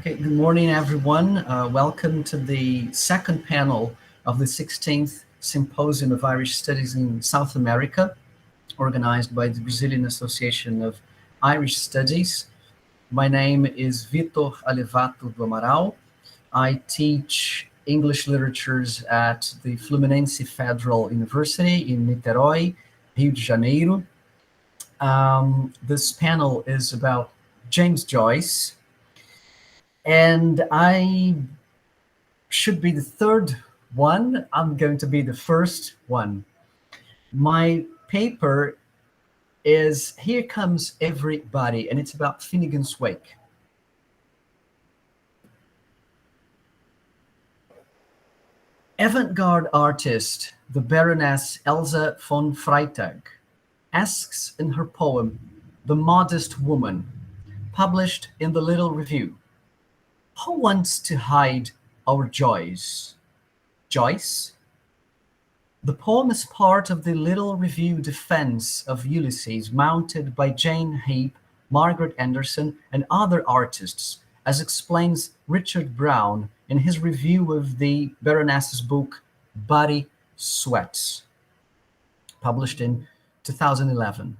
Okay, good morning, everyone. Welcome to the second panel of the 16th Symposium of Irish Studies in South America, organized by the Brazilian Association of Irish Studies. My name is Vitor Alevato do Amaral. I teach English literatures at the Fluminense Federal University in Niterói, Rio de Janeiro. This panel is about James Joyce, and I should be the third one. I'm going to be the first one. My paper is Here Comes Everybody, and it's about Finnegan's Wake. Avant-garde artist, the Baroness Elsa von Freytag, asks in her poem, The Modest Woman, published in the Little Review, who wants to hide our joys? Joyce? The poem is part of the Little Review defense of Ulysses mounted by Jane Heap, Margaret Anderson, and other artists, as explains Richard Brown in his review of the Baroness's book, Body Sweats, published in 2011.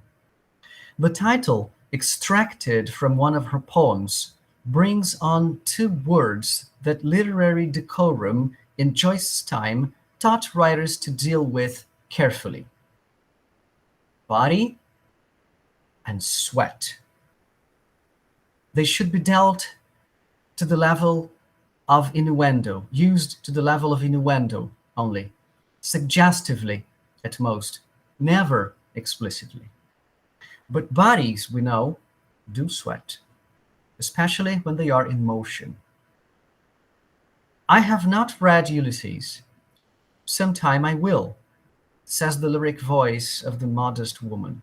The title, extracted from one of her poems, brings on two words that literary decorum in Joyce's time taught writers to deal with carefully: body and sweat. They should be dealt to the level of innuendo, used to the level of innuendo only, suggestively at most, never explicitly. But bodies, we know, do sweat, especially when they are in motion. I have not read Ulysses. Sometime I will, says the lyric voice of the modest woman.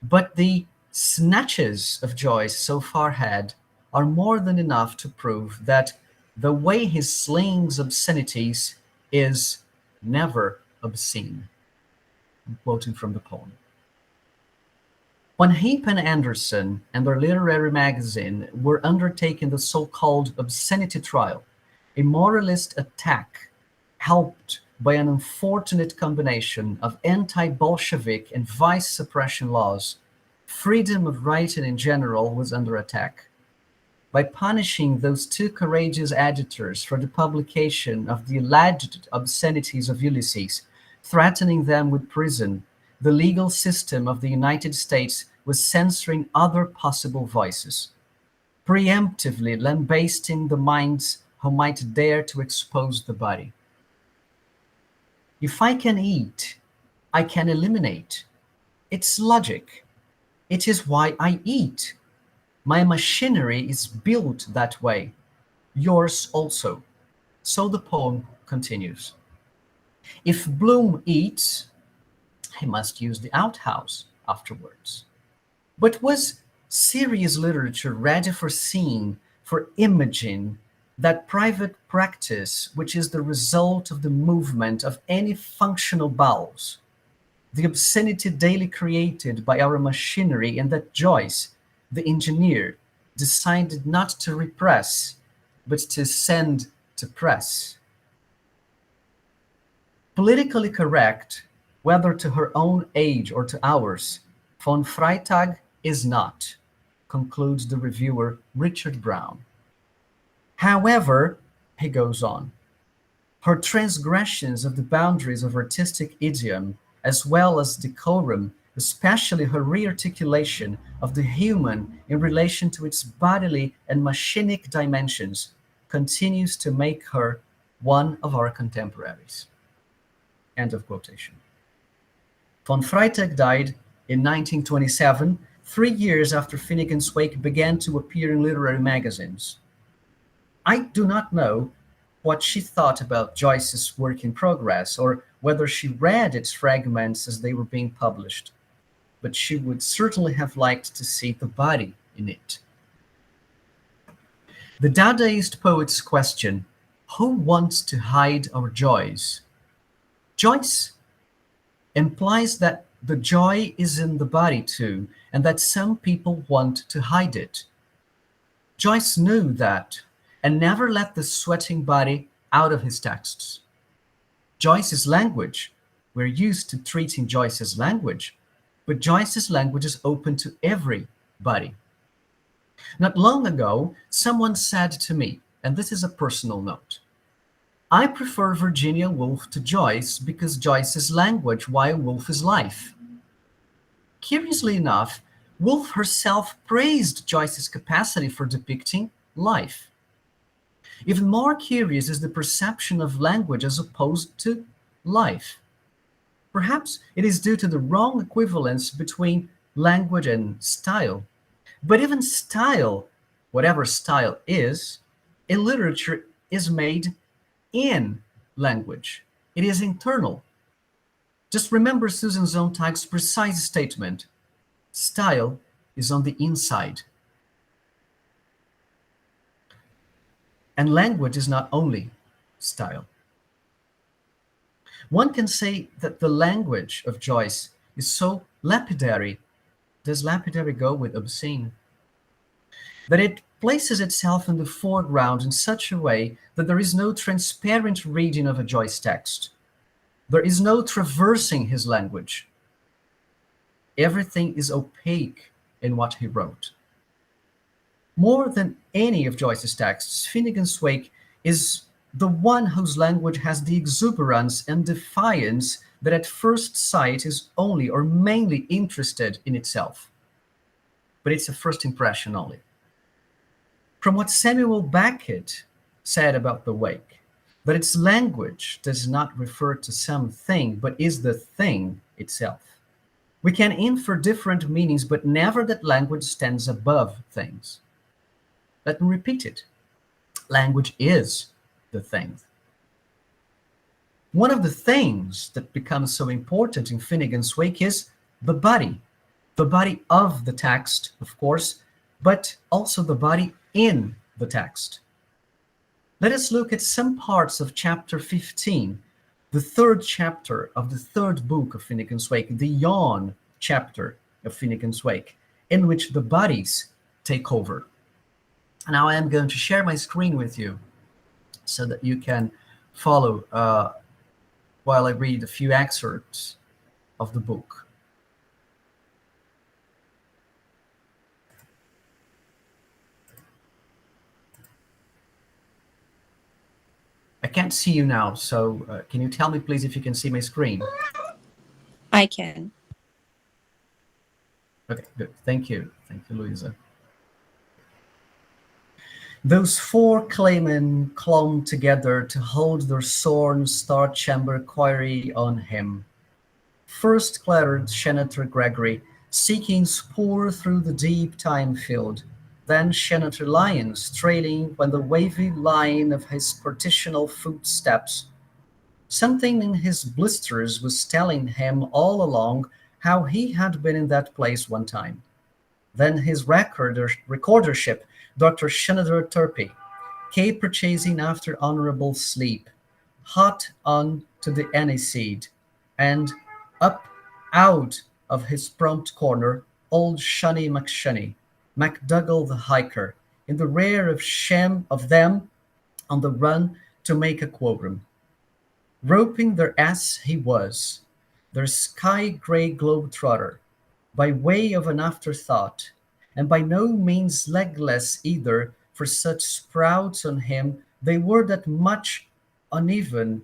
But the snatches of Joyce so far had are more than enough to prove that the way he slings obscenities is never obscene. I'm quoting from the poem. When Heap and Anderson and their literary magazine were undertaking the so-called obscenity trial, a moralist attack helped by an unfortunate combination of anti-Bolshevik and vice suppression laws, freedom of writing in general was under attack. By punishing those two courageous editors for the publication of the alleged obscenities of Ulysses, threatening them with prison, the legal system of the United States was censoring other possible voices, preemptively lambasting the minds who might dare to expose the body. If I can eat, I can eliminate. It's logic. It is why I eat. My machinery is built that way. Yours also. So the poem continues. If Bloom eats, he must use the outhouse afterwards. But was serious literature ready for seeing, for imaging, that private practice which is the result of the movement of any functional bowels, the obscenity daily created by our machinery, and that Joyce, the engineer, decided not to repress, but to send to press? Politically correct, whether to her own age or to ours, von Freytag is not, concludes the reviewer Richard Brown. However, he goes on, her transgressions of the boundaries of artistic idiom, as well as decorum, especially her rearticulation of the human in relation to its bodily and machinic dimensions, continues to make her one of our contemporaries. End of quotation. Von Freytag died in 1927, 3 years after Finnegan's Wake began to appear in literary magazines. I do not know what she thought about Joyce's work in progress, or whether she read its fragments as they were being published, but she would certainly have liked to see the body in it. The Dadaist poet's question, who wants to hide our joys? Joyce implies that the joy is in the body too, and that some people want to hide it. Joyce knew that and never let the sweating body out of his texts. Joyce's language, we're used to treating Joyce's language, but Joyce's language is open to everybody. Not long ago, someone said to me, and this is a personal note, I prefer Virginia Woolf to Joyce because Joyce is language while Woolf is life. Curiously enough, Woolf herself praised Joyce's capacity for depicting life. Even more curious is the perception of language as opposed to life. Perhaps it is due to the wrong equivalence between language and style. But even style, whatever style is, in literature is made in language. It is internal. Just remember Susan Sontag's precise statement. Style is on the inside. And language is not only style. One can say that the language of Joyce is so lapidary. Does lapidary go with obscene? That it places itself in the foreground in such a way that there is no transparent reading of a Joyce text. There is no traversing his language. Everything is opaque in what he wrote. More than any of Joyce's texts, Finnegan's Wake is the one whose language has the exuberance and defiance that at first sight is only or mainly interested in itself. But it's a first impression only. From what Samuel Beckett said about the Wake, that its language does not refer to something, but is the thing itself. We can infer different meanings, but never that language stands above things. Let me repeat it. Language is the thing. One of the things that becomes so important in Finnegan's Wake is the body of the text, of course, but also the body in the text. Let us look at some parts of chapter 15, the third chapter of the third book of Finnegan's Wake, the yawn chapter of Finnegan's Wake, in which the bodies take over. Now I am going to share my screen with you so that you can follow while I read a few excerpts of the book. I can't see you now, so can you tell me, please, if you can see my screen? I can. Okay, good. Thank you. Thank you, Louisa. Those four claymen clung together to hold their sworn star-chamber quarry on him. First clattered Senator Gregory, seeking spoor through the deep time-field. Then Senator Lyons, trailing when the wavy line of his partitional footsteps. Something in his blisters was telling him all along how he had been in that place one time. Then his recordership, Dr. Shenandoah Turpey, caper chasing after honorable sleep, hot on to the aniseed, and up out of his prompt corner, old Shunny McShunny, MacDougall the hiker, in the rear of them on the run to make a quorum. Roping their ass he was, their sky-gray globetrotter, by way of an afterthought, and by no means legless either, for such sprouts on him they were that much uneven.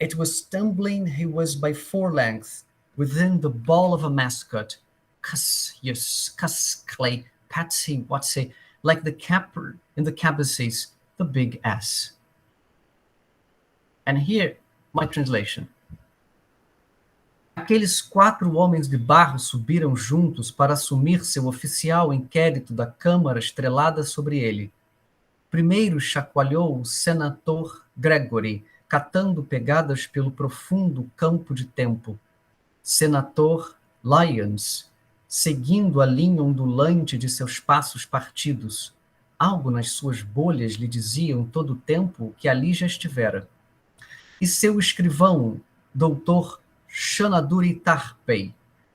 It was stumbling he was by forelength within the ball of a mascot, cuss, yes, cuss, clay, patsy, watsy, like the capper in the Cabbaces, the big ass. And here, my translation. Aqueles 4 homens de barro subiram juntos para assumir seu oficial inquérito da Câmara estrelada sobre ele. Primeiro chacoalhou o senator Gregory, catando pegadas pelo profundo campo de tempo. Senator Lyons, seguindo a linha ondulante de seus passos partidos. Algo nas suas bolhas lhe diziam todo o tempo que ali já estivera. E seu escrivão, doutor Shanaduri Tarpey,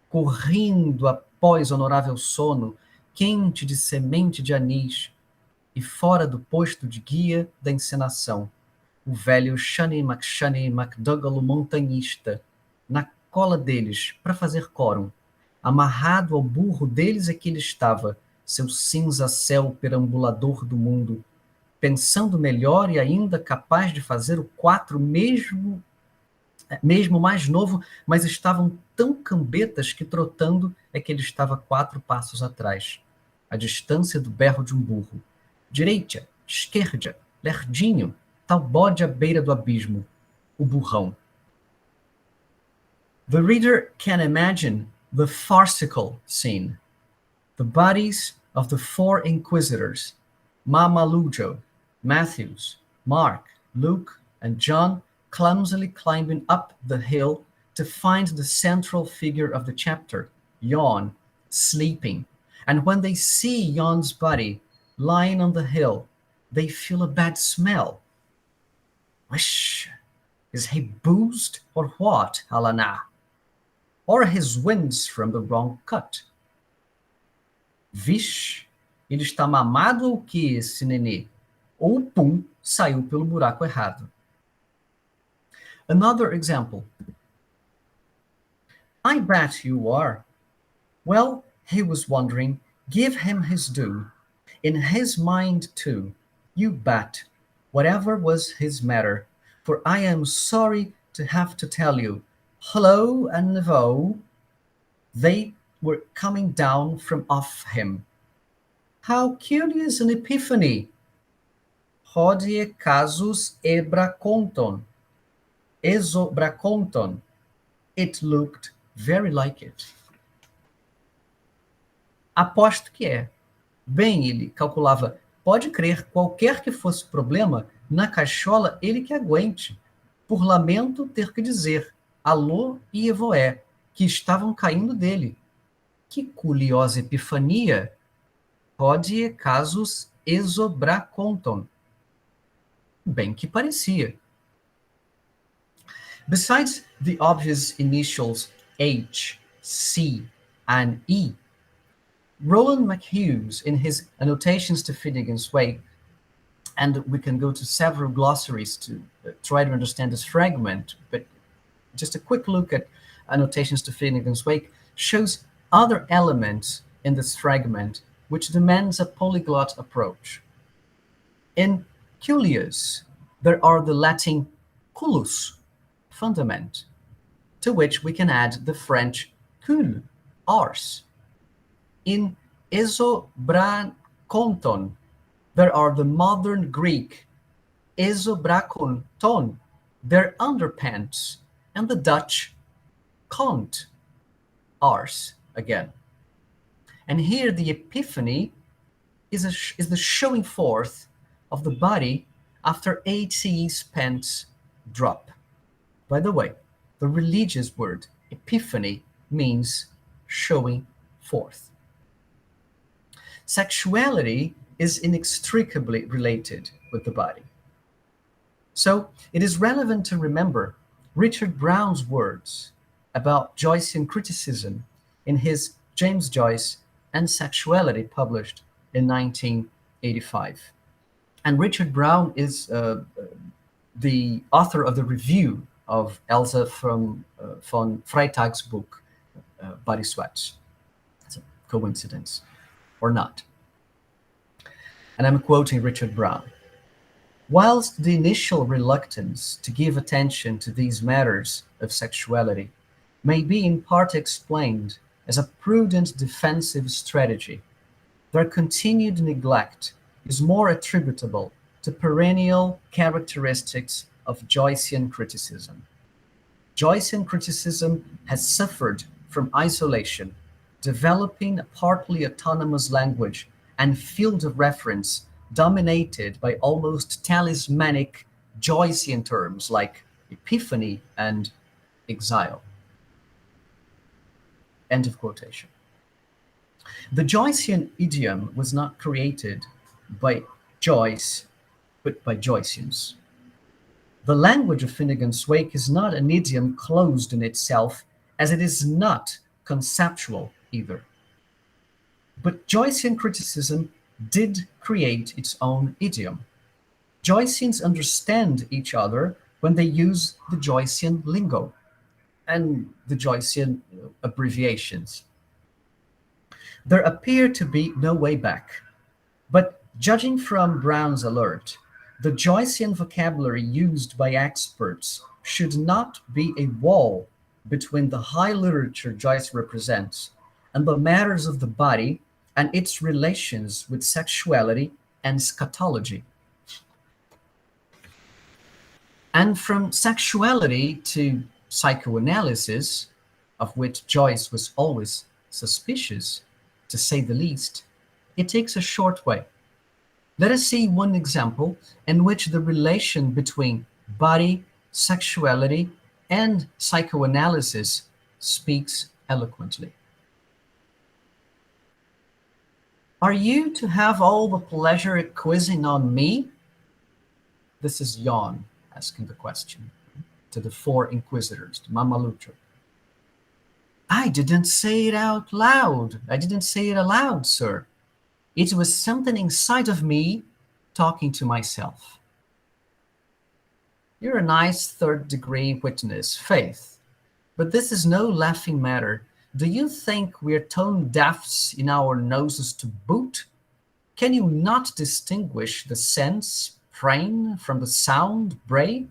correndo após honorável sono, quente de semente de anis, e fora do posto de guia da encenação, o velho Shani McDougall montanhista, na cola deles, para fazer quórum. Amarrado ao burro deles é que ele estava, seu cinza-céu perambulador do mundo, pensando melhor e ainda capaz de fazer o 4 mesmo mais novo, mas estavam tão cambetas que trotando é que ele estava 4 passos atrás, a distância do berro de um burro. Direita, esquerda, lerdinho, tal bode à beira do abismo, o burrão. The reader can imagine the farcical scene. The bodies of the 4 inquisitors, Mamalujo, Matthews, Mark, Luke, and John, clumsily climbing up the hill to find the central figure of the chapter, Jan, sleeping. And when they see Jan's body lying on the hill, they feel a bad smell. Wish, is he boozed or what, Helena? Or his winds from the wrong cut? Vixe, ele está mamado ou o que, esse nenê? Ou, pum, saiu pelo buraco errado. Another example. I bet you are. Well, he was wondering, give him his due. In his mind, too, you bet, whatever was his matter, for I am sorry to have to tell you, hello and Nevo, they were coming down from off him. How curious an epiphany! Hodie casus ebraconton. Esobraconton. It looked very like it. Aposto que é. Bem, ele calculava, pode crer, qualquer que fosse o problema, na cachola ele que aguente. Por lamento ter que dizer, alô e evoé, que estavam caindo dele. Que curiosa epifania! Hodie casus esobraconton. Bem que parecia. Besides the obvious initials H, C, and E, Roland McHughes, in his Annotations to Finnegan's Wake, and we can go to several glossaries to try to understand this fragment, but just a quick look at Annotations to Finnegan's Wake shows other elements in this fragment which demands a polyglot approach. In culeus, there are the Latin culus, fundament, to which we can add the French cul, ars. In esobraconton, there are the modern Greek esobrakonton, their underpants, and the Dutch kont, ars again. And here the epiphany is the showing forth of the body after HCE's pants drop. By the way, the religious word epiphany means showing forth. Sexuality is inextricably related with the body. So it is relevant to remember Richard Browne's words about Joycean criticism in his James Joyce and Sexuality, published in 1985. And Richard Browne is the author of the review of Elsa von Freitag's book, Body Sweats. It's a coincidence, or not. And I'm quoting Richard Browne. Whilst the initial reluctance to give attention to these matters of sexuality may be in part explained as a prudent defensive strategy, their continued neglect is more attributable to perennial characteristics of Joycean criticism. Joycean criticism has suffered from isolation, developing a partly autonomous language and field of reference dominated by almost talismanic Joycean terms like epiphany and exile. End of quotation. The Joycean idiom was not created by Joyce, but by Joyceans. The language of Finnegan's Wake is not an idiom closed in itself, as it is not conceptual either. But Joycean criticism did create its own idiom. Joyceans understand each other when they use the Joycean lingo and the Joycean abbreviations. There appear to be no way back. But judging from Brown's alert, the Joycean vocabulary used by experts should not be a wall between the high literature Joyce represents and the matters of the body and its relations with sexuality and scatology. And from sexuality to psychoanalysis, of which Joyce was always suspicious, to say the least, it takes a short way. Let us see one example in which the relation between body, sexuality, and psychoanalysis speaks eloquently. Are you to have all the pleasure at quizzing on me? This is Jan asking the question to the four inquisitors, to Mamalucho. I didn't say it out loud. I didn't say it aloud, sir. It was something inside of me talking to myself. You're a nice third-degree witness, Faith, but this is no laughing matter. Do you think we're tone deafs in our noses to boot? Can you not distinguish the sense, brain, from the sound, bray?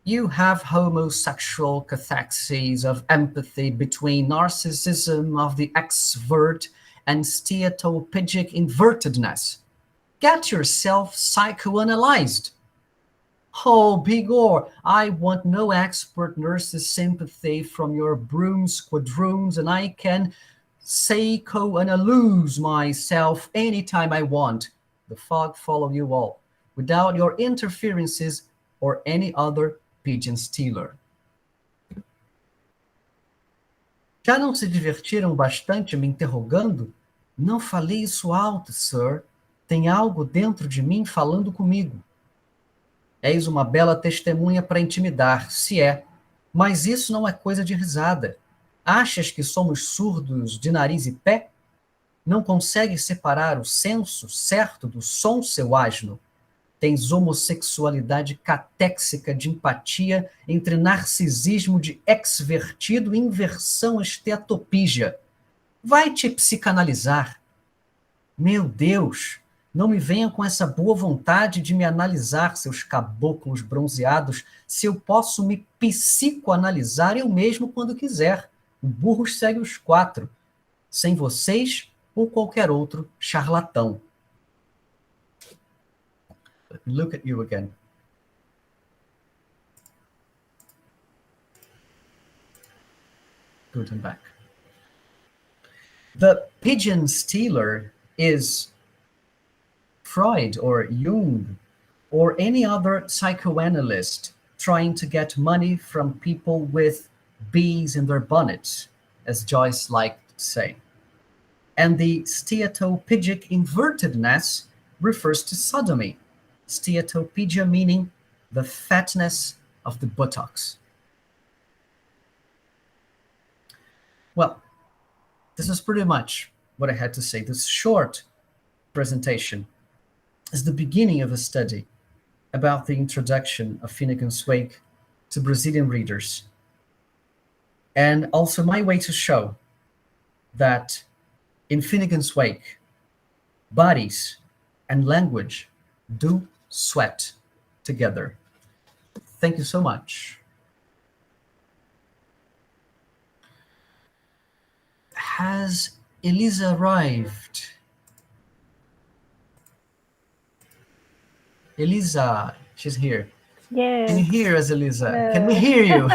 You have homosexual cathexis of empathy between narcissism of the exvert and steatopigic invertedness. Get yourself psychoanalyzed. Oh, Bigor, I want no expert nurse's sympathy from your broom squadrons, and I can psychoanalyze myself anytime I want. The fog follow you all, without your interferences or any other pigeonstealer. Já não se divertiram bastante me interrogando? Não falei isso alto, sir. Tem algo dentro de mim falando comigo. És uma bela testemunha para intimidar, se é. Mas isso não é coisa de risada. Achas que somos surdos de nariz e pé? Não consegues separar o senso certo do som, seu asno? Tens homossexualidade catéxica de empatia entre narcisismo de exvertido e inversão esteatopígia. Vai te psicanalizar. Meu Deus, não me venham com essa boa vontade de me analisar, seus caboclos bronzeados, se eu posso me psicoanalisar eu mesmo quando quiser. O burro segue os quatro, sem vocês ou qualquer outro charlatão. Let me look at you again. Good and back. The pigeon stealer is Freud or Jung or any other psychoanalyst trying to get money from people with bees in their bonnets, as Joyce liked to say. And the steatopigic invertedness refers to sodomy. Steatopedia meaning the fatness of the buttocks. Well, this is pretty much what I had to say. This short presentation is the beginning of a study about the introduction of Finnegan's Wake to Brazilian readers, and also my way to show that in Finnegan's Wake, bodies and language do sweat together. Thank you so much. Has Elisa arrived? Elisa, she's here. Yes. Can you hear us, Elisa? Can we hear you?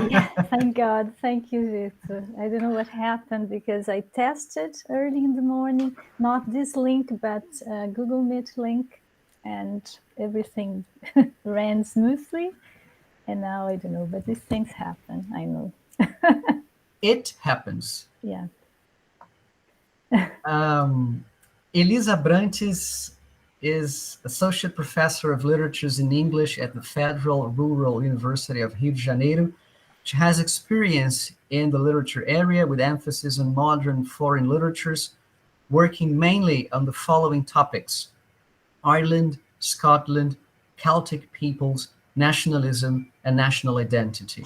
Yeah, thank God. Thank you, Vitor. I don't know what happened because I tested early in the morning, not this link, but Google Meet link, and everything ran smoothly. And now I don't know, but these things happen. I know. It happens. Yeah. Elisa Abrantes is Associate Professor of Literatures in English at the Federal Rural University of Rio de Janeiro. She has experience in the literature area with emphasis on modern foreign literatures. working mainly on the following topics: Ireland, Scotland, Celtic peoples, nationalism, and national identity.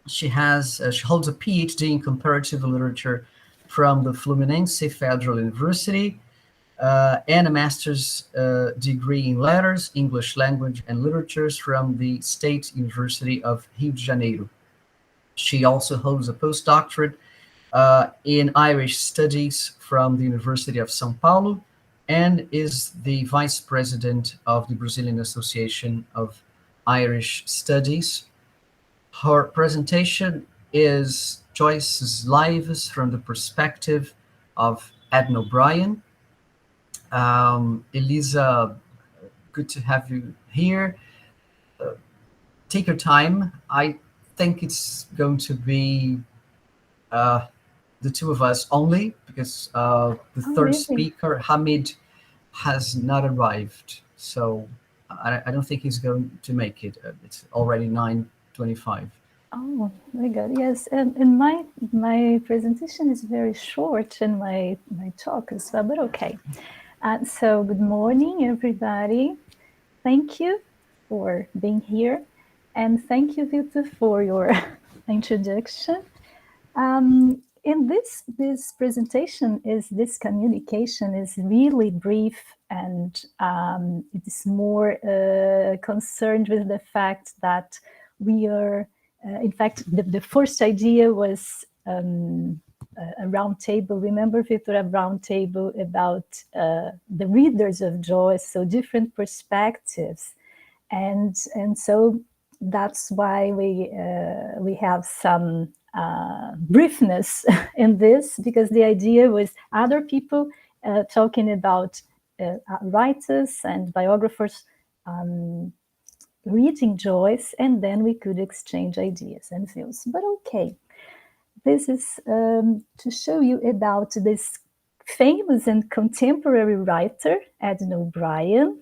She holds a PhD in comparative literature from the Fluminense Federal University, and a master's degree in letters, English language and literatures from the State University of Rio de Janeiro. She also holds a postdoctorate in Irish Studies from the University of São Paulo, and is the vice president of the Brazilian Association of Irish Studies. Her presentation is Joyce's Lives from the Perspective of Edna O'Brien. Elisa, good to have you here. Take your time. I think it's going to be the two of us only, because the third really? speaker, Hamid, has not arrived. So I don't think he's going to make it. It's already 9:25. Oh my God, yes. And my presentation is very short, and my talk as well, but okay. So good morning, everybody. Thank you for being here. And thank you, Vitor, for your introduction. In this presentation, this communication is really brief, and it is more concerned with the fact that we are, in fact, the first idea was a round table. Remember, Vitor, a round table about the readers of Joyce, so different perspectives, and so that's why we have some briefness in this, because the idea was other people talking about writers and biographers reading Joyce, and then we could exchange ideas and views. But okay, this is to show you about this famous and contemporary writer, Edna O'Brien,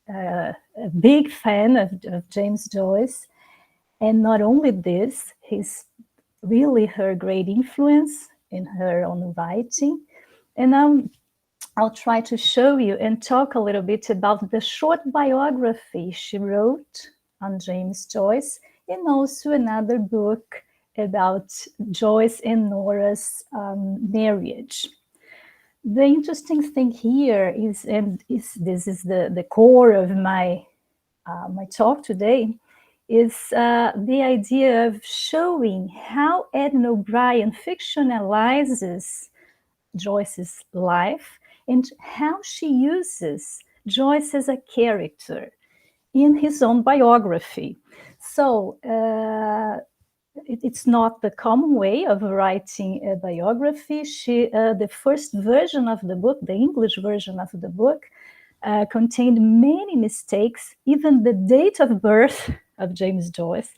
a big fan of James Joyce. And not only this, he's really her great influence in her own writing. And now I'll try to show you and talk a little bit about the short biography she wrote on James Joyce, and also another book about Joyce and Nora's marriage. The interesting thing here is, this is the core of my talk today, is the idea of showing how Edna O'Brien fictionalizes Joyce's life and how she uses Joyce as a character in his own biography. So it's not the common way of writing a biography. The first version of the book, the English version of the book, contained many mistakes, even the date of birth of James Joyce.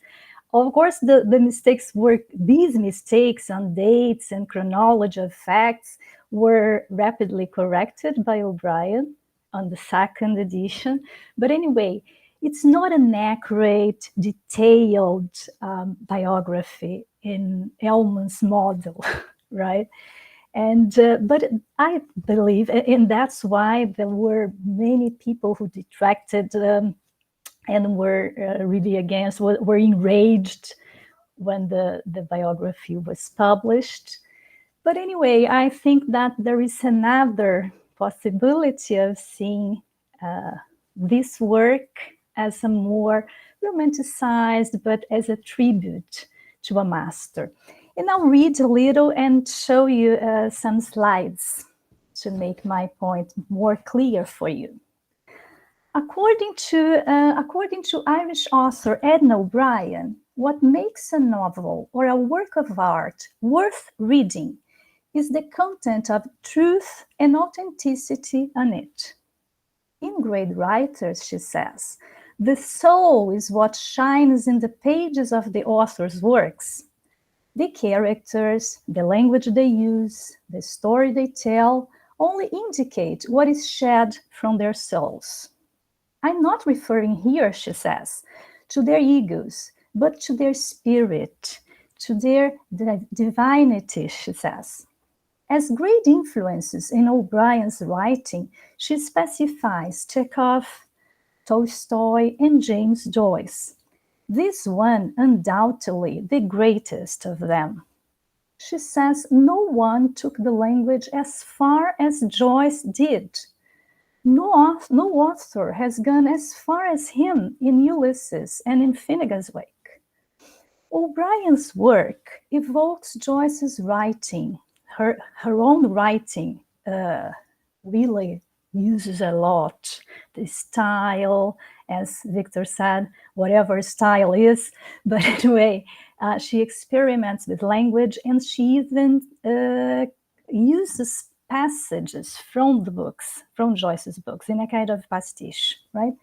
Of course, these mistakes on dates and chronology of facts were rapidly corrected by O'Brien on the second edition. But anyway, it's not an accurate, detailed biography in Ellman's model, right? And but I believe, and that's why there were many people who detracted and were really against, were enraged when the biography was published. But anyway, I think that there is another possibility of seeing this work as a more romanticized, but as a tribute to a master. And I'll read a little and show you some slides to make my point more clear for you. According to Irish author Edna O'Brien, what makes a novel or a work of art worth reading is the content of truth and authenticity on it. In great writers, she says, the soul is what shines in the pages of the author's works. The characters, the language they use, the story they tell only indicate what is shed from their souls. I'm not referring here, she says, to their egos, but to their spirit, to their divinity, she says. As great influences in O'Brien's writing, she specifies Chekhov, Tolstoy, and James Joyce. This one undoubtedly the greatest of them. She says no one took the language as far as Joyce did. No author has gone as far as him in Ulysses and in Finnegan's Wake. O'Brien's work evokes Joyce's writing. Her own writing really uses a lot the style, as Victor said, whatever style is. But anyway, she experiments with language, and she even uses passages from the books, from Joyce's books, in a kind of pastiche, right?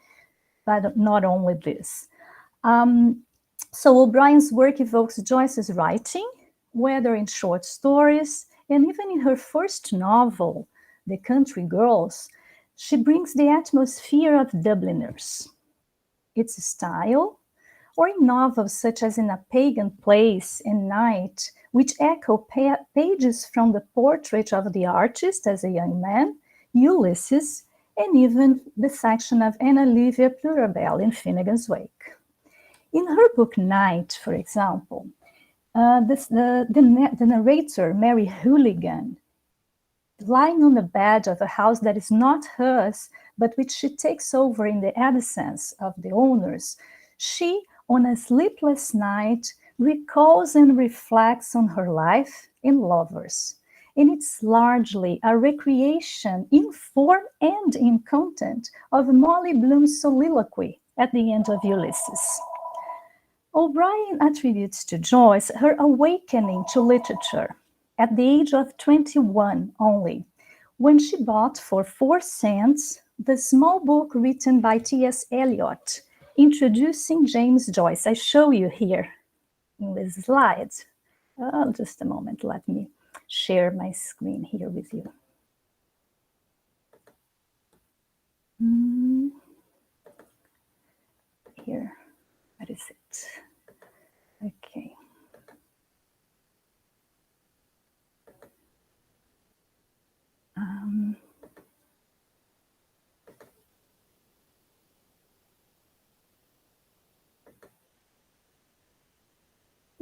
But not only this. So O'Brien's work evokes Joyce's writing, whether in short stories, and even in her first novel, The Country Girls, she brings the atmosphere of Dubliners. Its style, or in novels such as In a Pagan Place and Night, which echo pages from the portrait of the artist as a young man, Ulysses, and even the section of Anna Livia Plurabelle in Finnegan's Wake. In her book Night, for example, the narrator, Mary Hooligan, lying on the bed of a house that is not hers, but which she takes over in the absence of the owners, she, on a sleepless night, recalls and reflects on her life and lovers. And it's largely a recreation in form and in content of Molly Bloom's soliloquy at the end of Ulysses. O'Brien attributes to Joyce her awakening to literature at the age of 21 only, when she bought for 4 cents the small book written by T.S. Eliot, introducing James Joyce. I show you here in the slides. Just a moment, let me share my screen here with you. Here, what is it? Okay.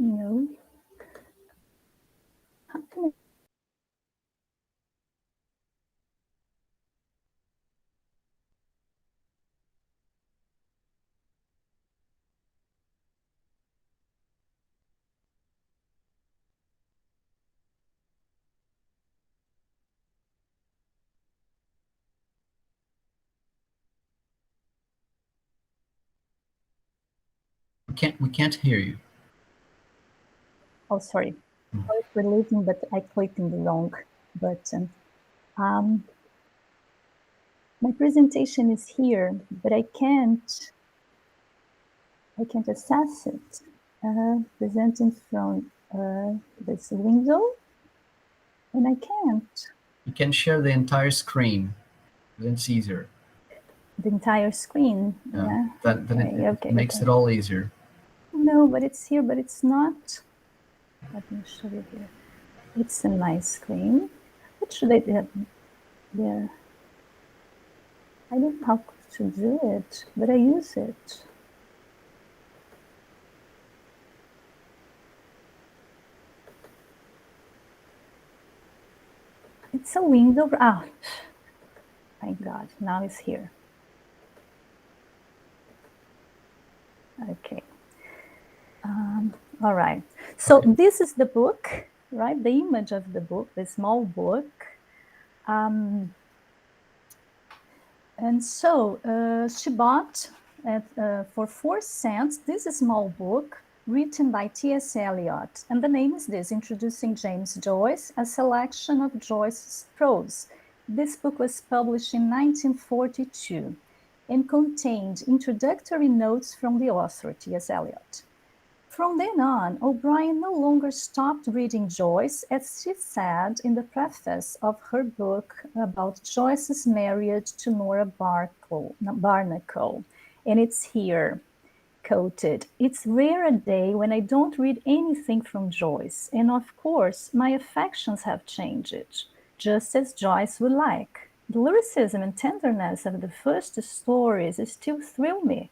No. How can I? We can't hear you. Oh, sorry. I was relieving, but I clicked in the wrong button. My presentation is here, but I can't access it. Presenting from this window, and I can't. You can share the entire screen. Then it's easier. The entire screen. Yeah. Then it makes it all easier. No, but it's here, but it's not. Let me show you here. It's in my screen. What should I do there? I don't know how to do it, but I use it. It's a window. Ah, thank God, now it's here. Okay. All right. So this is the book, right? The image of the book, the small book. And so she bought for 4 cents this small book written by T.S. Eliot. And the name is this, Introducing James Joyce, a selection of Joyce's prose. This book was published in 1942 and contained introductory notes from the author, T.S. Eliot. From then on, O'Brien no longer stopped reading Joyce, as she said in the preface of her book about Joyce's marriage to Nora Barnacle. And it's here. quoted, "It's rare a day when I don't read anything from Joyce, and of course my affections have changed, just as Joyce would like. The lyricism and tenderness of the first stories still thrill me,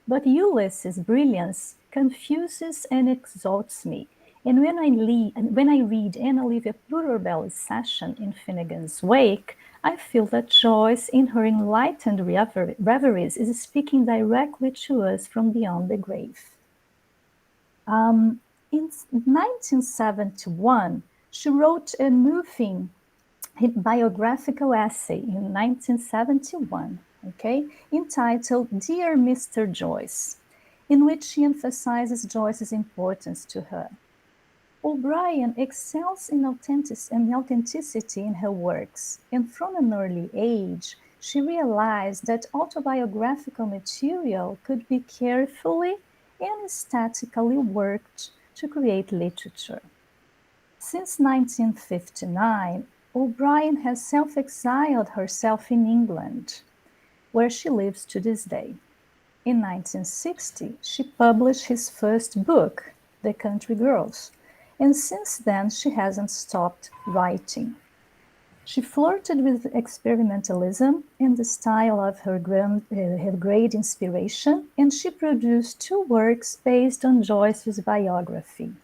but Ulysses' brilliance confuses and exalts me. And when I read Anna Olivia Plurabelli's Session in Finnegan's Wake, I feel that Joyce, in her enlightened reveries, is speaking directly to us from beyond the grave." In 1971, she wrote a moving biographical essay in 1971, okay, entitled Dear Mr. Joyce, in which she emphasizes Joyce's importance to her. O'Brien excels in authenticity in her works, and from an early age, she realized that autobiographical material could be carefully and aesthetically worked to create literature. Since 1959, O'Brien has self-exiled herself in England, where she lives to this day. In 1960, she published his first book, The Country Girls, and since then she hasn't stopped writing. She flirted with experimentalism in the style of her great inspiration, and she produced 2 works based on Joyce's biography.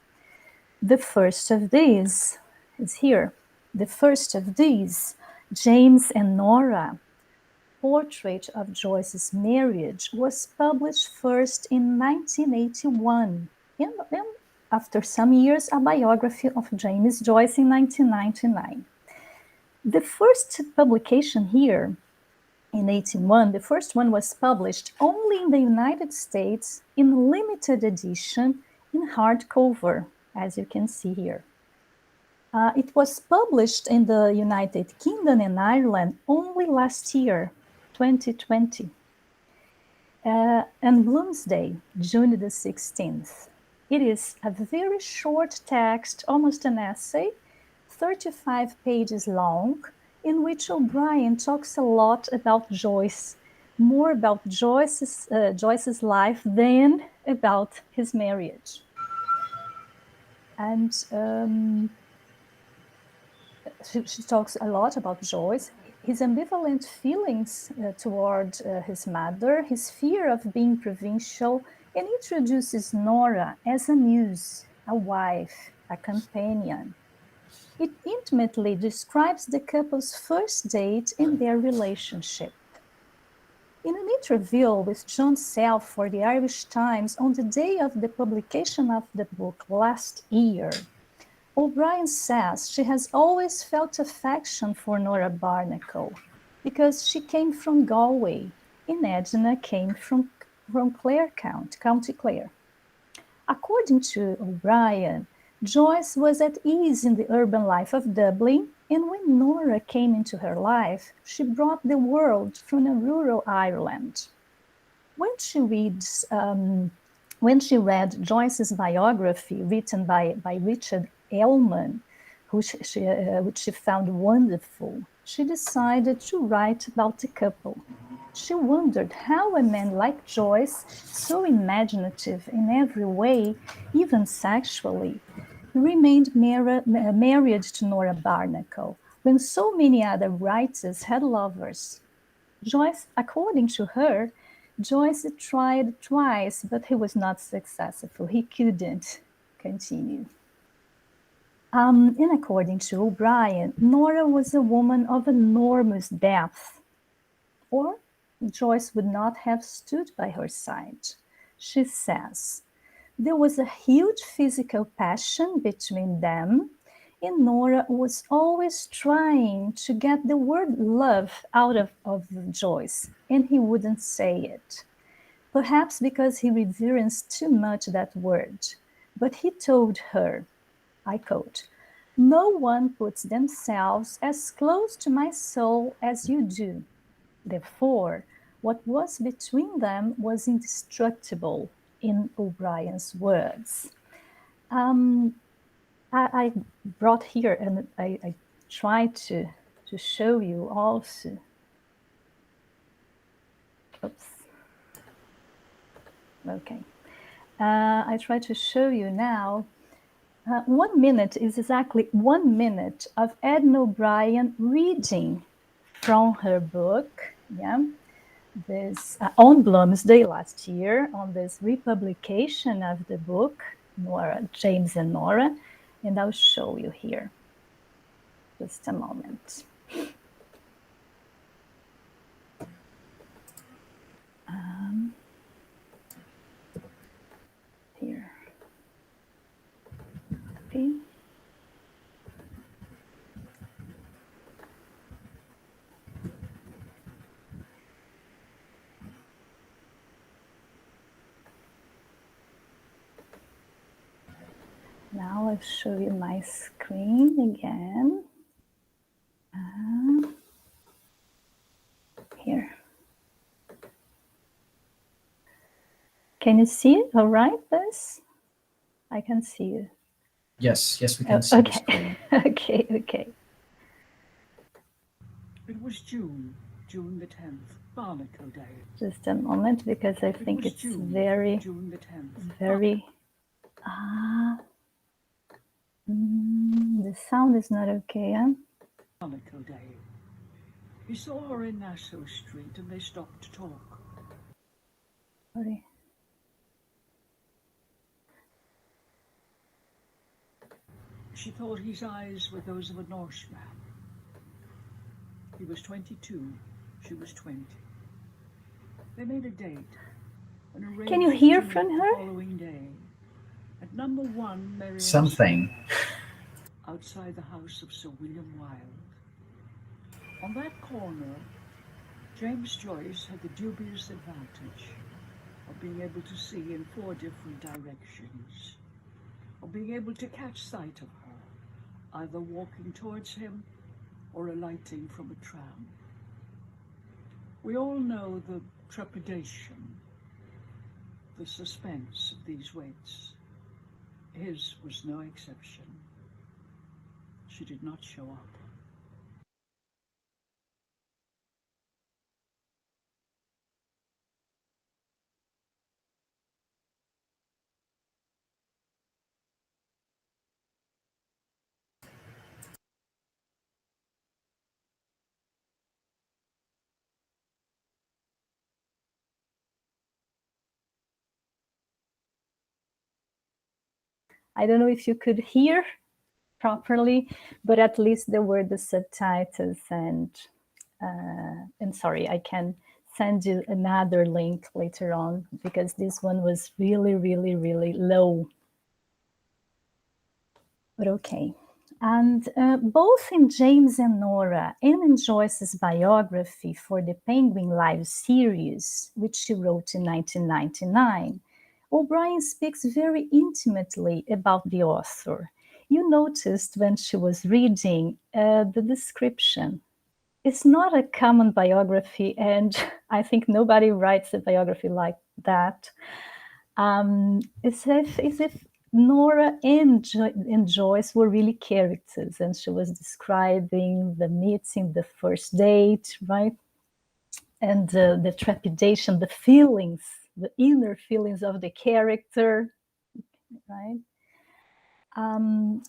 The first of these is here. The first of these, James and Nora, Portrait of Joyce's Marriage, was published first in 1981, and after some years, a biography of James Joyce in 1999. The first publication here, in 1981, the first one was published only in the United States in limited edition in hardcover, as you can see here. It was published in the United Kingdom and Ireland only last year, 2020. And Bloomsday, June the 16th. It is a very short text, almost an essay, 35 pages long, in which O'Brien talks a lot about Joyce, more about Joyce's life than about his marriage. And she talks a lot about Joyce, his ambivalent feelings toward his mother, his fear of being provincial, and introduces Nora as a muse, a wife, a companion. It intimately describes the couple's first date and their relationship. In an interview with John Self for the Irish Times on the day of the publication of the book last year, O'Brien says she has always felt affection for Nora Barnacle because she came from Galway and Edna came from Clare County Clare. According to O'Brien, Joyce was at ease in the urban life of Dublin, and when Nora came into her life, she brought the world from a rural Ireland. When she read Joyce's biography written by Richard Ellman, which she found wonderful, she decided to write about the couple. She wondered how a man like Joyce, so imaginative in every way, even sexually, remained married to Nora Barnacle, when so many other writers had lovers. Joyce, according to her, Joyce tried twice, but he was not successful. He couldn't continue. And according to O'Brien, Nora was a woman of enormous depth, or Joyce would not have stood by her side. She says, there was a huge physical passion between them, and Nora was always trying to get the word love out of Joyce, and he wouldn't say it. Perhaps because he reverenced too much that word. But he told her, I quote, "No one puts themselves as close to my soul as you do. Therefore, what was between them was indestructible," in O'Brien's words. I brought here, and I tried to show you also. Oops. Okay. I try to show you now. 1 minute is exactly 1 minute of Edna O'Brien reading from her book, this on Bloomsday last year, on this republication of the book, Nora, James and Nora, and I'll show you here. Just a moment. Here. Okay. Now I'll show you my screen again. Here. Can you see it all right, this? I can see you. Yes, we can see the screen. Okay. It was June the 10th, Barnacle Day. Just a moment, because I think it's June the 10th. very... the sound is not okay, huh? Barnacle Day. He saw her in Nassau Street and they stopped to talk. Sorry. She thought his eyes were those of a Norseman. He was 22, she was 20. They made a date. And arranged Can you hear to meet from the her? following day at number 1 Merriam Something. Street, outside the house of Sir William Wilde. On that corner, James Joyce had the dubious advantage of being able to see in 4 different directions, of being able to catch sight of her, either walking towards him or alighting from a tram. We all know the trepidation, the suspense of these waits. His was no exception. She did not show up. I don't know if you could hear properly, but at least there were the subtitles, and sorry, I can send you another link later on, because this one was really, really, really low. But okay. And both in James and Nora and in Joyce's biography for the Penguin Live series, which she wrote in 1999, O'Brien speaks very intimately about the author. You noticed when she was reading the description. It's not a common biography, and I think nobody writes a biography like that. It's as if Nora and Joyce were really characters, and she was describing the meeting, the first date, right? And the trepidation, the feelings, the inner feelings of the character, right? And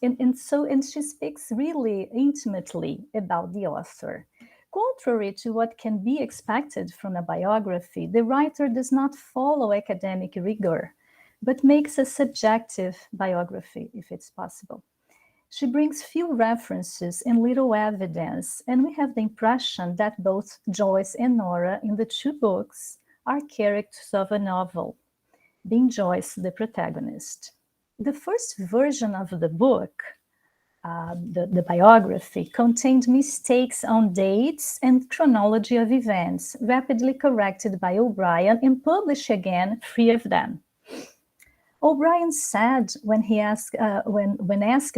she speaks really intimately about the author. Contrary to what can be expected from a biography, the writer does not follow academic rigor, but makes a subjective biography, if it's possible. She brings few references and little evidence, and we have the impression that both Joyce and Nora in the 2 books are characters of a novel, being Joyce the protagonist. The first version of the book, the biography, contained mistakes on dates and chronology of events, rapidly corrected by O'Brien and published again, 3 of them. O'Brien said when asked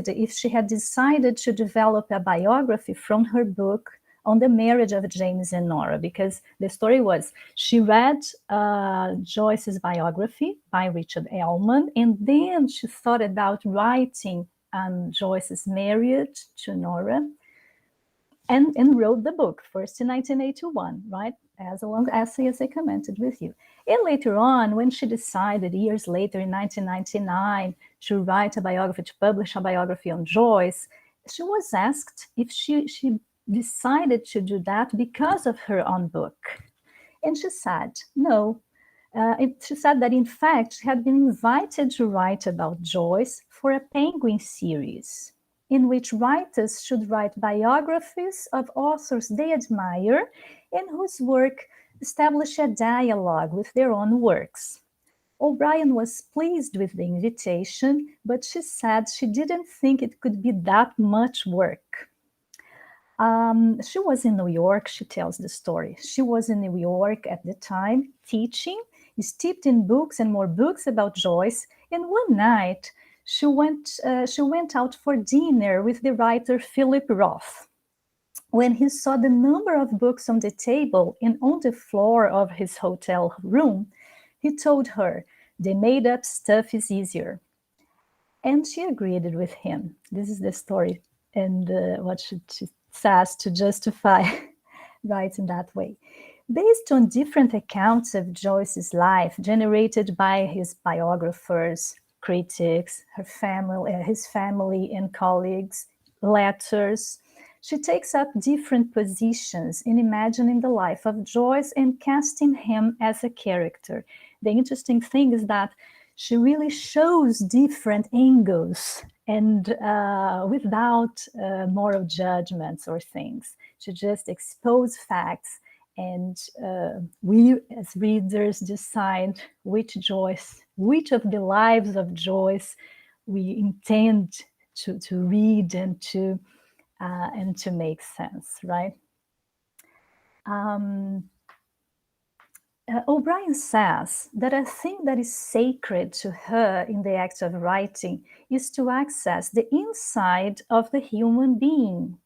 if she had decided to develop a biography from her book on the marriage of James and Nora, because the story was she read Joyce's biography by Richard Ellman, and then she thought about writing on Joyce's marriage to Nora. and wrote the book, first in 1981, right? As a long essay, as I commented with you. And later on, when she decided, years later in 1999, to write a biography, to publish a biography on Joyce, she was asked if she decided to do that because of her own book. And she said, no. She said that, in fact, she had been invited to write about Joyce for a Penguin series, in which writers should write biographies of authors they admire and whose work establish a dialogue with their own works. O'Brien was pleased with the invitation, but she said she didn't think it could be that much work. She was in New York, she tells the story. She was in New York at the time, teaching, steeped in books and more books about Joyce, and one night she went out for dinner with the writer Philip Roth. When he saw the number of books on the table and on the floor of his hotel room, he told her, the made-up stuff is easier. And she agreed with him. This is the story and what she says to justify writing that way. Based on different accounts of Joyce's life generated by his biographers, critics, his family and colleagues, letters, she takes up different positions in imagining the life of Joyce and casting him as a character. The interesting thing is that she really shows different angles and without moral judgments or things. She just exposes facts, and we as readers decide which of the lives of Joyce we intend to read and to make sense, right? O'Brien says that a thing that is sacred to her in the act of writing is to access the inside of the human being.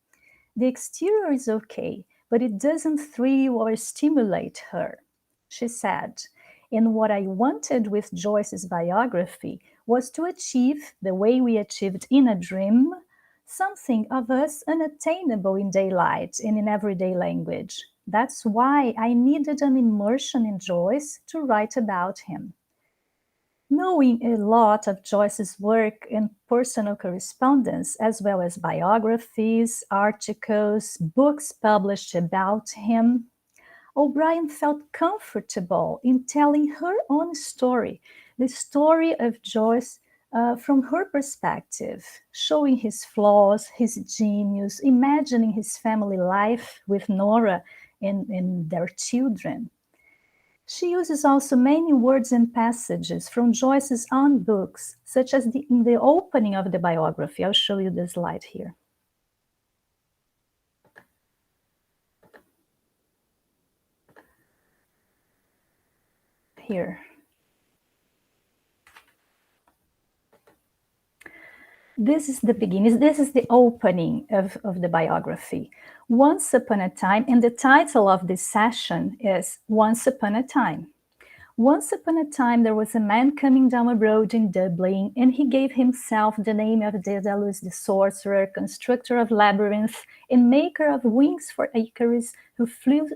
The exterior is okay, but it doesn't thrill or stimulate her. She said, and what I wanted with Joyce's biography was to achieve, the way we achieved in a dream, something of us unattainable in daylight and in everyday language. That's why I needed an immersion in Joyce to write about him. Knowing a lot of Joyce's work and personal correspondence, as well as biographies, articles, books published about him, O'Brien felt comfortable in telling her own story, the story of Joyce from her perspective, showing his flaws, his genius, imagining his family life with Nora and their children. She uses also many words and passages from Joyce's own books, such as in the opening of the biography. I'll show you the slide here. Here. This is the beginning. This is the opening of the biography. Once upon a time, and the title of this session is Once Upon a Time. Once upon a time, there was a man coming down a road in Dublin, and he gave himself the name of Daedalus the sorcerer, constructor of labyrinths, and maker of wings for Icarus, who flew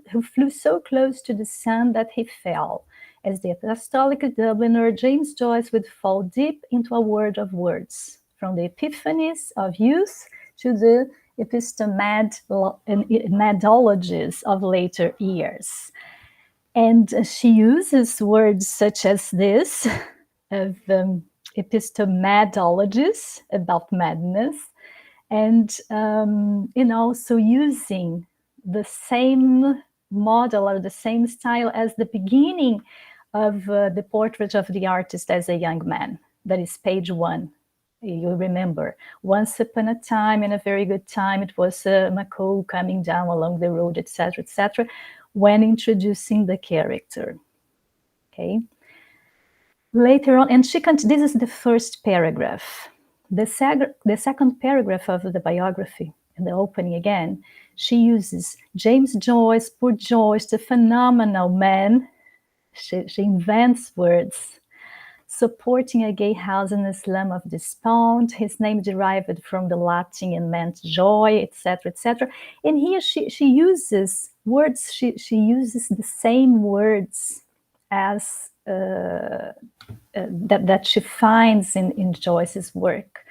so close to the sun that he fell. As the apostolic Dubliner, James Joyce would fall deep into a world of words, from the epiphanies of youth to the epistemologies of later years. And she uses words such as this, of epistemologies, about madness, and also using the same model or the same style as the beginning of the portrait of the artist as a young man. That is page 1. You remember, once upon a time, in a very good time, it was Macaulay coming down along the road, etc., when introducing the character. Okay. Later on, and this is the first paragraph. The second paragraph of the biography, in the opening again, she uses James Joyce, poor Joyce, the phenomenal man. She invents words. supporting a gay house in the slum of this pond. His name derived from the Latin and meant joy, etc., etc. And here she uses words, she uses the same words as that she finds in Joyce's work.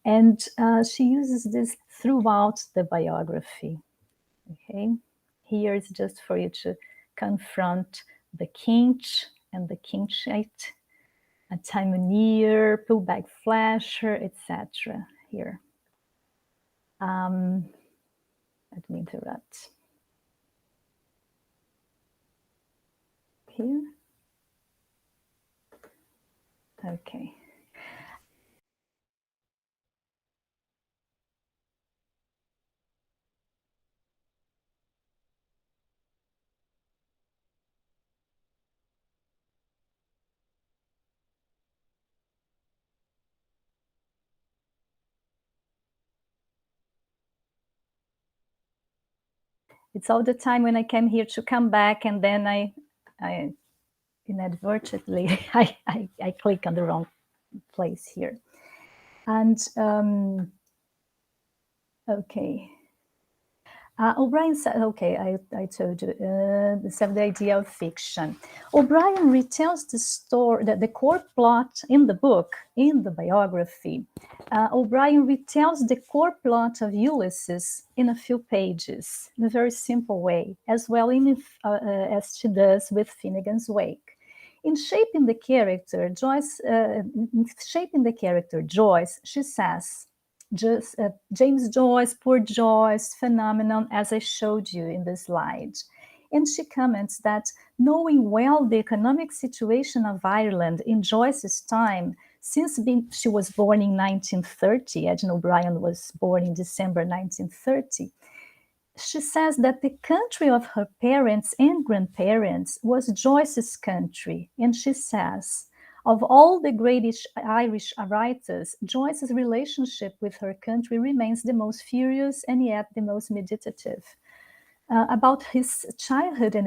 And she uses this throughout the biography. Okay, here it's just for you to confront the kinch and the kinchite, a timonier, pullback flasher, etc. Here. Let me interrupt. Here. Okay. It's all the time when I came here to come back, and then I inadvertently I click on the wrong place here. And okay. O'Brien said, okay, I told you, the idea of fiction. O'Brien retells the story, the core plot in the book, in the biography. O'Brien retells the core plot of Ulysses in a few pages, in a very simple way, as well as she does with Finnegan's Wake. In shaping the character, Joyce, she says, James Joyce, poor Joyce, phenomenon, as I showed you in the slide. And she comments that knowing well the economic situation of Ireland in Joyce's time, since she was born in 1930, Edna O'Brien was born in December 1930, she says that the country of her parents and grandparents was Joyce's country. And she says, of all the great Irish writers, Joyce's relationship with her country remains the most furious and yet the most meditative. About his childhood and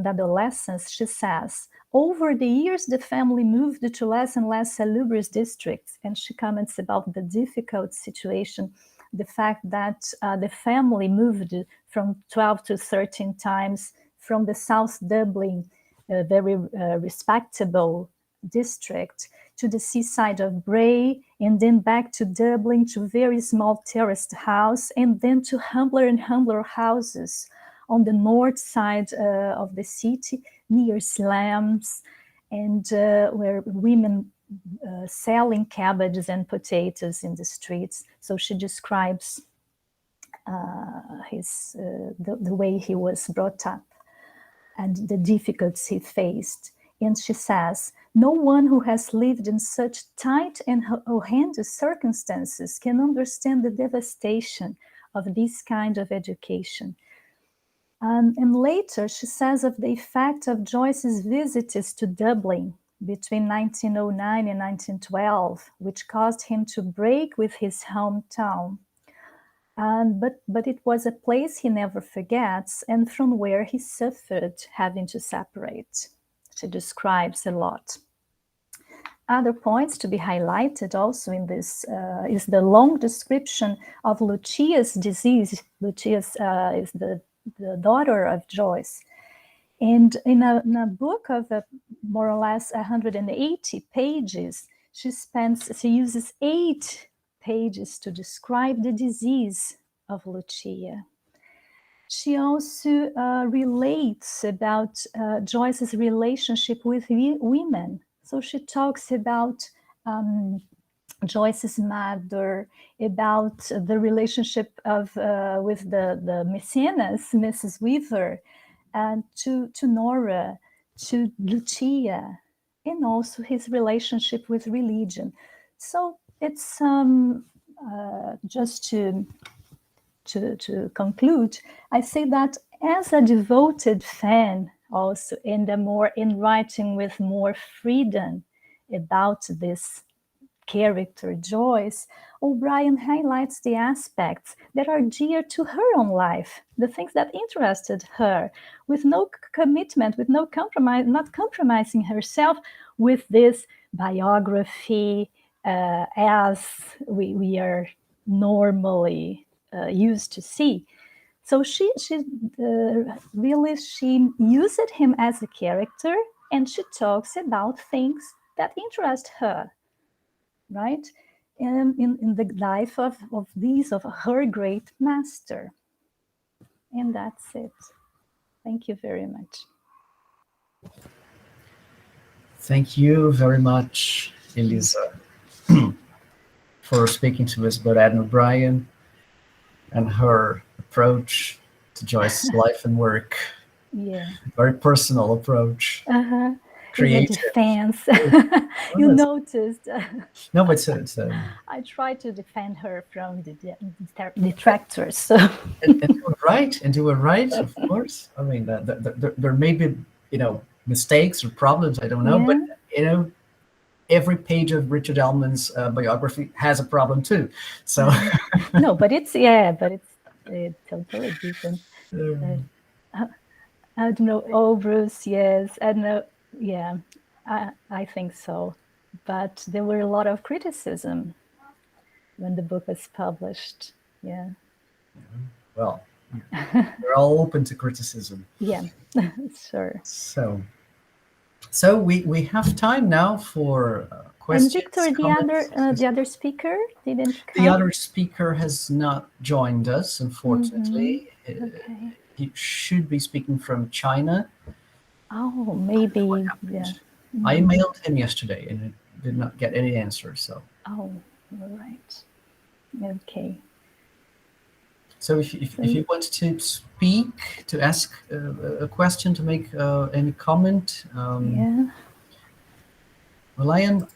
adolescence, she says, over the years, the family moved to less and less salubrious districts. And she comments about the difficult situation, the fact that the family moved from 12 to 13 times from the South Dublin, very respectable district, to the seaside of Bray, and then back to Dublin to very small terraced house, and then to humbler and humbler houses on the north side of the city, near slums, and where women selling cabbages and potatoes in the streets. So she describes the way he was brought up and the difficulties he faced. And she says, no one who has lived in such tight and horrendous circumstances can understand the devastation of this kind of education. And later, she says of the effect of Joyce's visits to Dublin between 1909 and 1912, which caused him to break with his hometown. But it was a place he never forgets, and from where he suffered having to separate. She describes a lot. Other points to be highlighted also in this is the long description of Lucia's disease. Lucia is the daughter of Joyce. And in a book of more or less 180 pages, she uses 8 pages to describe the disease of Lucia. She also relates about Joyce's relationship with women. So she talks about Joyce's mother, about the relationship with the Mecenas, Mrs. Weaver, and to Nora, to Lucia, and also his relationship with religion. So it's just to conclude, I say that as a devoted fan also, in writing with more freedom about this character, Joyce, O'Brien highlights the aspects that are dear to her own life, the things that interested her, with no commitment, with no compromise, not compromising herself with this biography as we are normally used to see. So she really used him as a character, and she talks about things that interest her, right? In the life of her great master. And that's it. Thank you very much. Thank you very much, Elisa, for speaking to us about Edna O'Brien and her approach to Joyce's life and work. Yeah. Very personal approach. Creative. It's a defense. You noticed. No, but it's I try to defend her from the detractors. So. and do it right, of course. I mean, there may be, mistakes or problems. I don't know, but every page of Richard Ellman's biography has a problem too. So no, but it's totally different. I don't know. Oh, Bruce, yes, I know. Yeah, I think so. But there were a lot of criticism when the book was published. Yeah. Well, we're all open to criticism. Yeah, sure. So we have time now for questions. And Victor, the other speaker didn't come? The other speaker has not joined us, unfortunately. Okay. He should be speaking from China. Oh, maybe. Yeah. I emailed him yesterday and did not get any answer. So. Oh, all right. Okay. So if you want to speak, to ask a question, to make any comment, yeah. well, I am